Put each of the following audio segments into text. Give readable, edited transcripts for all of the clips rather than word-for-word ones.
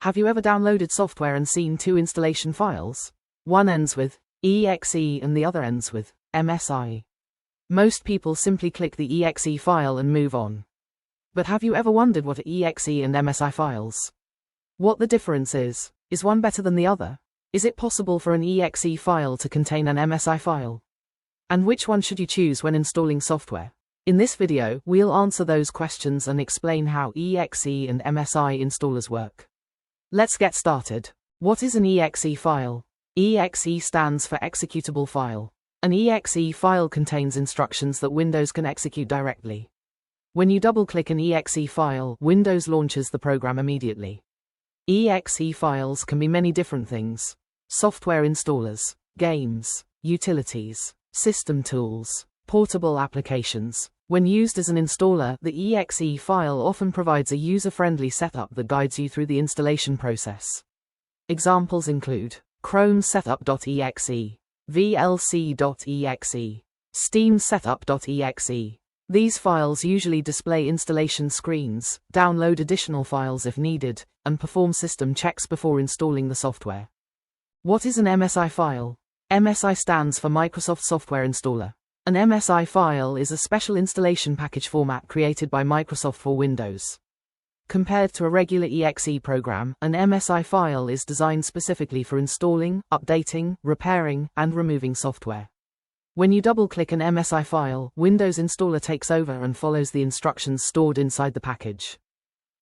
Have you ever downloaded software and seen two installation files? One ends with EXE and the other ends with MSI. Most people simply click the EXE file and move on. But have you ever wondered what are EXE and MSI files? What the difference is? Is one better than the other? Is it possible for an EXE file to contain an MSI file? And which one should you choose when installing software? In this video, we'll answer those questions and explain how EXE and MSI installers work. Let's get started. What is an EXE file? EXE stands for executable file. An EXE file contains instructions that Windows can execute directly. When you double-click an EXE file, Windows launches the program immediately. EXE files can be many different things: software installers, games, utilities, system tools, portable applications. When used as an installer, the EXE file often provides a user-friendly setup that guides you through the installation process. Examples include Chrome setup.exe, VLC.exe, Steam setup.exe. These files usually display installation screens, download additional files if needed, and perform system checks before installing the software. What is an MSI file? MSI stands for Microsoft Software Installer. An MSI file is a special installation package format created by Microsoft for Windows. Compared to a regular EXE program, an MSI file is designed specifically for installing, updating, repairing, and removing software. When you double-click an MSI file, Windows Installer takes over and follows the instructions stored inside the package.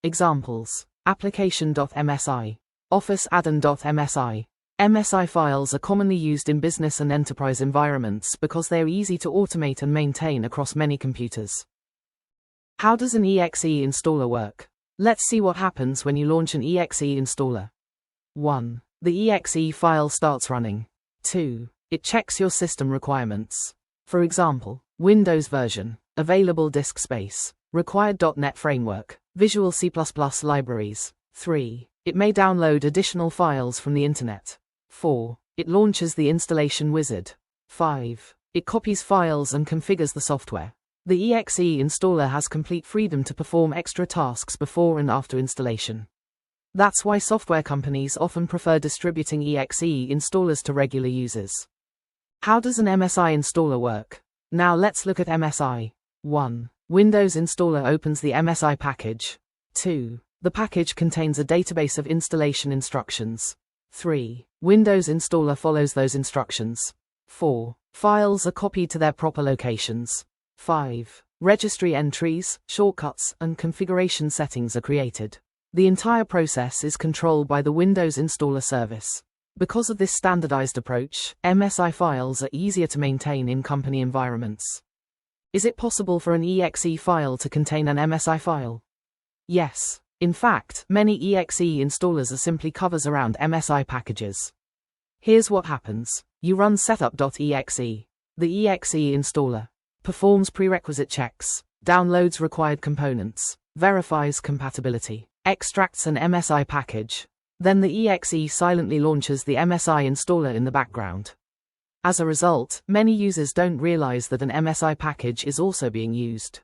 Examples: application.msi, office addon.msi. MSI files are commonly used in business and enterprise environments because they are easy to automate and maintain across many computers. How does an EXE installer work? Let's see what happens when you launch an EXE installer. 1. The EXE file starts running. 2. It checks your system requirements. For example, Windows version, available disk space, required .NET framework, Visual C++ libraries. 3. It may download additional files from the internet. 4. It launches the installation wizard. 5. It copies files and configures the software. The EXE installer has complete freedom to perform extra tasks before and after installation. That's why software companies often prefer distributing EXE installers to regular users. How does an MSI installer work? Now let's look at MSI. 1. Windows installer opens the MSI package. 2. The package contains a database of installation instructions. 3. Windows installer follows those instructions. 4. Files are copied to their proper locations. 5. Registry entries, shortcuts, and configuration settings are created. The entire process is controlled by the Windows Installer service. Because of this standardized approach, MSI files are easier to maintain in company environments. Is it possible for an EXE file to contain an MSI file? Yes. In fact, many EXE installers are simply covers around MSI packages. Here's what happens. You run setup.exe. The EXE installer performs prerequisite checks, downloads required components, verifies compatibility, extracts an MSI package. Then the EXE silently launches the MSI installer in the background. As a result, many users don't realize that an MSI package is also being used.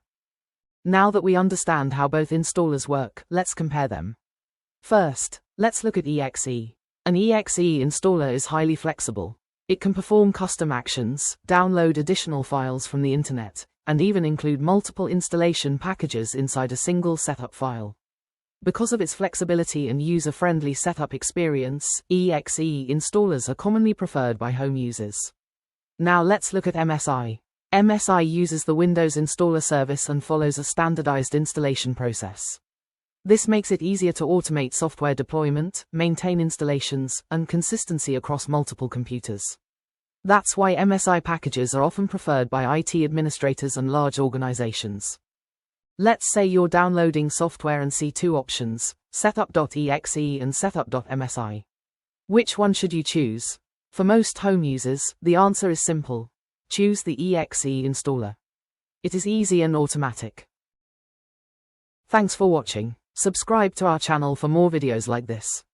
Now that we understand how both installers work, let's compare them. First, let's look at EXE. An EXE installer is highly flexible. It can perform custom actions, download additional files from the internet, and even include multiple installation packages inside a single setup file. Because of its flexibility and user-friendly setup experience, EXE installers are commonly preferred by home users. Now let's look at MSI. MSI uses the Windows Installer service and follows a standardized installation process. This makes it easier to automate software deployment, maintain installations, and consistency across multiple computers. That's why MSI packages are often preferred by IT administrators and large organizations. Let's say you're downloading software and see two options, setup.exe and setup.msi. Which one should you choose? For most home users, the answer is simple. Choose the EXE installer. It is easy and automatic. Thanks for watching. Subscribe to our channel for more videos like this.